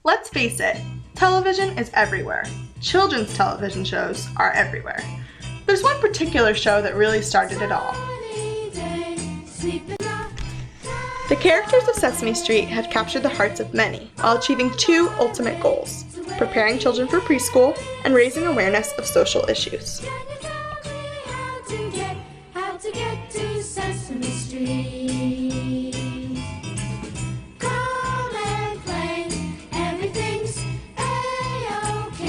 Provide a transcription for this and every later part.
Let's face it, television is everywhere. Children's television shows are everywhere. There's one particular show that really started it all. The characters of Sesame Street have captured the hearts of many while achieving two ultimate goals: preparing children for preschool and raising awareness of social issues. How to get to Sesame Street. Come and play, everything's A-OK.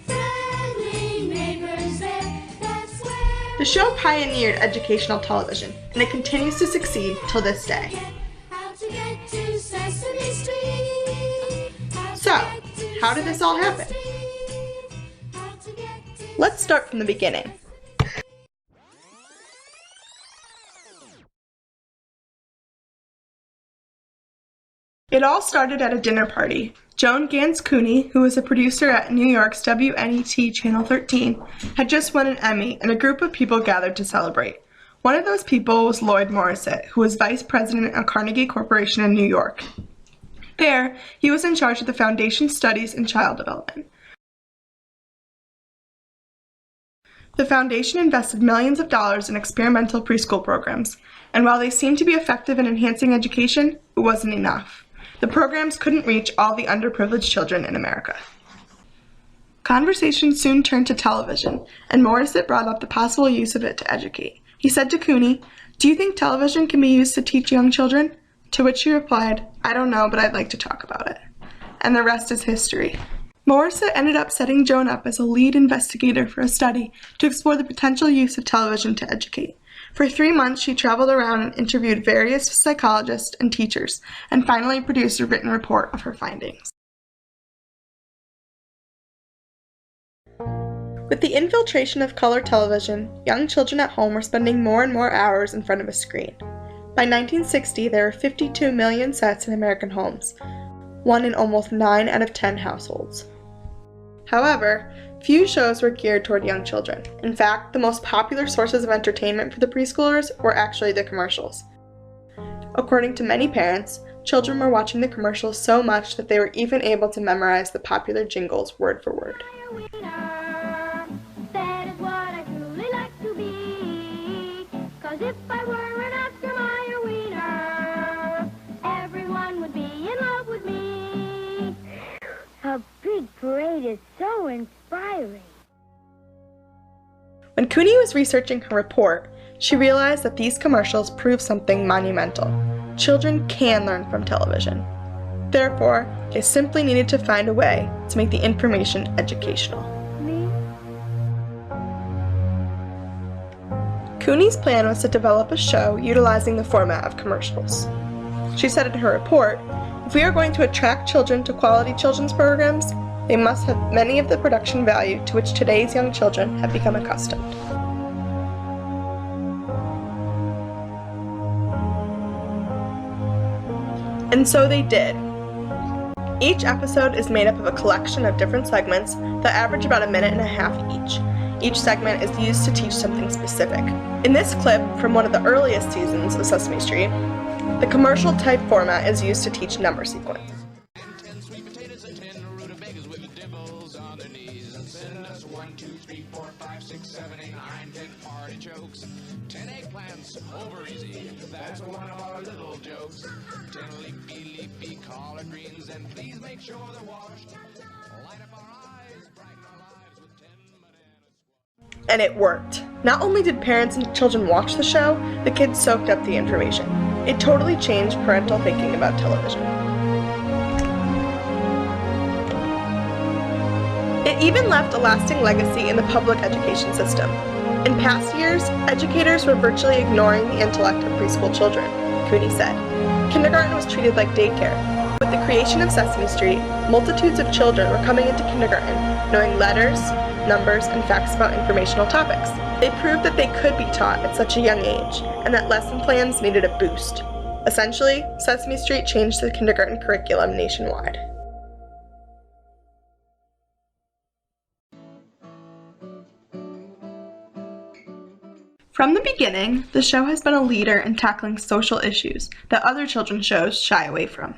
Friendly neighbors there, that's where. The show pioneered educational television, and it continues to succeed till this day. How to get to Sesame Street. So, how did this all happen? Let's start from the beginning. It all started at a dinner party. Joan Gans Cooney, who was a producer at New York's WNET Channel 13, had just won an Emmy, and a group of people gathered to celebrate. One of those people was Lloyd Morrisett, who was vice president of Carnegie Corporation in New York. There, he was in charge of the Foundation's studies in child development. The Foundation invested millions of dollars in experimental preschool programs, and while they seemed to be effective in enhancing education, it wasn't enough. The programs couldn't reach all the underprivileged children in America. Conversation soon turned to television, and Morrisett brought up the possible use of it to educate. He said to Cooney, "Do you think television can be used to teach young children?" To which she replied, "I don't know, but I'd like to talk about it." And the rest is history. Morrisett ended up setting Joan up as a lead investigator for a study to explore the potential use of television to educate. For 3 months, she traveled around and interviewed various psychologists and teachers, and finally produced a written report of her findings. With the infiltration of color television, young children at home were spending more and more hours in front of a screen. By 1960, there were 52 million sets in American homes, one in almost 9 out of 10 households. However, few shows were geared toward young children. In fact, the most popular sources of entertainment for the preschoolers were actually the commercials. According to many parents, children were watching the commercials so much that they were even able to memorize the popular jingles word for word. That is what I truly like to be. 'Cause if I were an Oscar Mayer wiener, everyone would be in love with me. A big parade is so inspiring. When Cooney was researching her report, she realized that these commercials prove something monumental. Children can learn from television. Therefore, they simply needed to find a way to make the information educational. Me? Cooney's plan was to develop a show utilizing the format of commercials. She said in her report, "If we are going to attract children to quality children's programs, they must have many of the production value to which today's young children have become accustomed." And so they did. Each episode is made up of a collection of different segments that average about 1.5 minutes each. Each segment is used to teach something specific. In this clip from one of the earliest seasons of Sesame Street, the commercial type format is used to teach number sequence. 10 sweet potatoes and 10 rutabagas with the dibbles on their knees. And send us 1, 2, 3, 4, 5, 6, 7, 8, 9, 10 artichokes. 10 eggplants, over easy. That's one of our little jokes. 10 leafy collard greens, and please make sure they're washed. Light up our eyes, brighten our lives with 10 bananas. And it worked. Not only did parents and children watch the show, the kids soaked up the information. It totally changed parental thinking about television. It even left a lasting legacy in the public education system. In past years, educators were virtually ignoring the intellect of preschool children, Cooney said. Kindergarten was treated like daycare. With the creation of Sesame Street, multitudes of children were coming into kindergarten, knowing letters, numbers, and facts about informational topics. They proved that they could be taught at such a young age, and that lesson plans needed a boost. Essentially, Sesame Street changed the kindergarten curriculum nationwide. From the beginning, the show has been a leader in tackling social issues that other children's shows shy away from.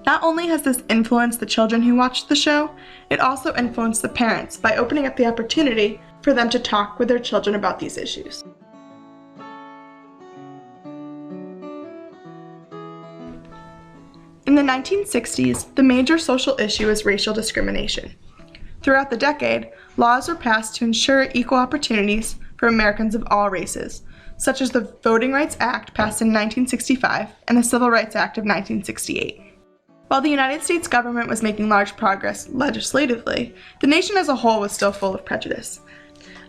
Not only has this influenced the children who watched the show, it also influenced the parents by opening up the opportunity for them to talk with their children about these issues. In the 1960s, the major social issue was racial discrimination. Throughout the decade, laws were passed to ensure equal opportunities for Americans of all races, such as the Voting Rights Act passed in 1965 and the Civil Rights Act of 1968. While the United States government was making large progress legislatively, the nation as a whole was still full of prejudice.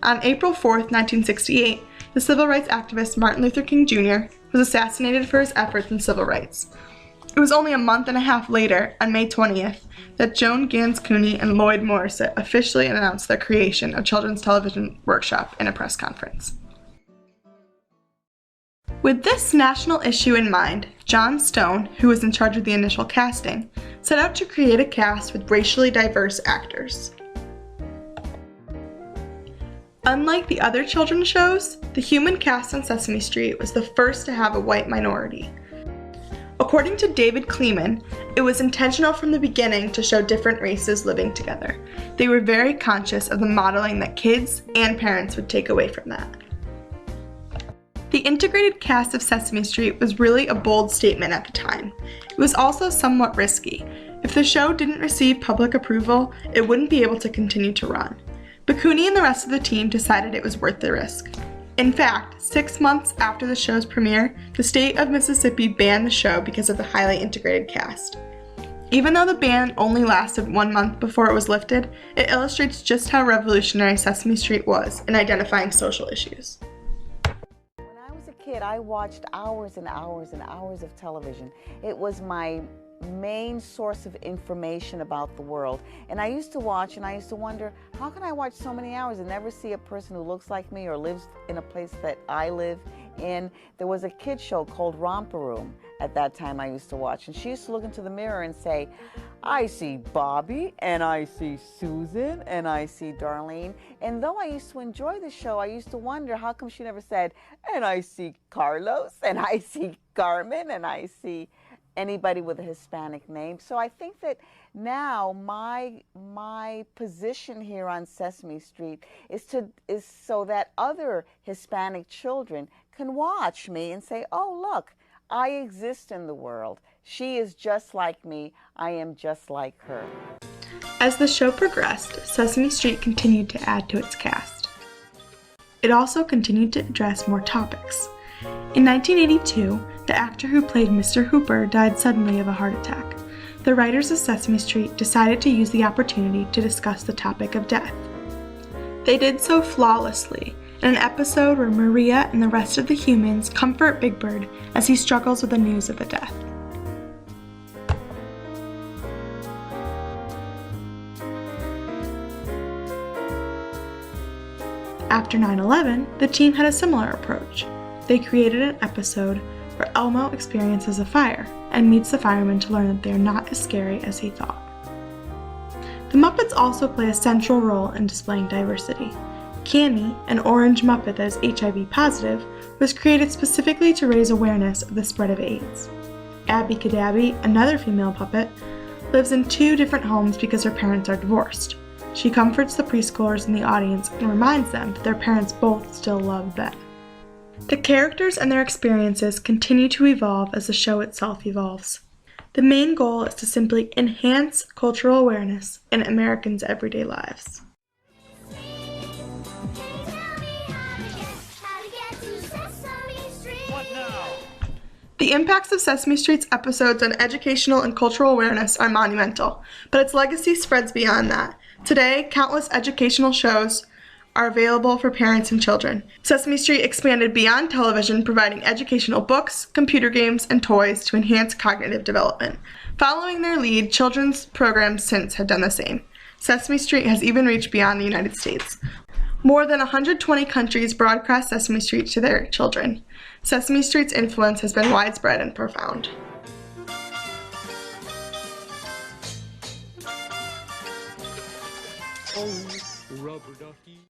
On April 4, 1968, the civil rights activist Martin Luther King Jr. was assassinated for his efforts in civil rights. It was only a month and a half later, on May 20th, that Joan Gans Cooney and Lloyd Morrisett officially announced their creation of Children's Television Workshop in a press conference. With this national issue in mind, John Stone, who was in charge of the initial casting, set out to create a cast with racially diverse actors. Unlike the other children's shows, the human cast on Sesame Street was the first to have a white minority. According to David Kleeman, it was intentional from the beginning to show different races living together. They were very conscious of the modeling that kids and parents would take away from that. The integrated cast of Sesame Street was really a bold statement at the time. It was also somewhat risky. If the show didn't receive public approval, it wouldn't be able to continue to run. But Cooney and the rest of the team decided it was worth the risk. In fact, 6 months after the show's premiere, the state of Mississippi banned the show because of the highly integrated cast. Even though the ban only lasted 1 month before it was lifted, it illustrates just how revolutionary Sesame Street was in identifying social issues. When I was a kid, I watched hours and hours and hours of television. It was my main source of information about the world. And I used to watch and I used to wonder, how can I watch so many hours and never see a person who looks like me or lives in a place that I live in? There was a kid show called Romper Room at that time I used to watch, and she used to look into the mirror and say, I see Bobby, and I see Susan, and I see Darlene. And though I used to enjoy the show, I used to wonder, how come she never said, and I see Carlos, and I see Carmen, and I see anybody with a Hispanic name. So I think that now my position here on Sesame Street is so that other Hispanic children can watch me and say, oh, look, I exist in the world. She is just like me. I am just like her. As the show progressed, Sesame Street continued to add to its cast. It also continued to address more topics. In 1982, the actor who played Mr. Hooper died suddenly of a heart attack. The writers of Sesame Street decided to use the opportunity to discuss the topic of death. They did so flawlessly in an episode where Maria and the rest of the humans comfort Big Bird as he struggles with the news of the death. After 9/11, the team had a similar approach. They created an episode where Elmo experiences a fire and meets the firemen to learn that they are not as scary as he thought. The Muppets also play a central role in displaying diversity. Cammy, an orange Muppet that is HIV positive, was created specifically to raise awareness of the spread of AIDS. Abby Cadabby, another female puppet, lives in 2 different homes because her parents are divorced. She comforts the preschoolers in the audience and reminds them that their parents both still love them. The characters and their experiences continue to evolve as the show itself evolves. The main goal is to simply enhance cultural awareness in Americans' everyday lives. The impacts of Sesame Street's episodes on educational and cultural awareness are monumental, but its legacy spreads beyond that. Today, countless educational shows are available for parents and children. Sesame Street expanded beyond television, providing educational books, computer games, and toys to enhance cognitive development. Following their lead, children's programs since have done the same. Sesame Street has even reached beyond the United States. More than 120 countries broadcast Sesame Street to their children. Sesame Street's influence has been widespread and profound. Oh, rubber ducky.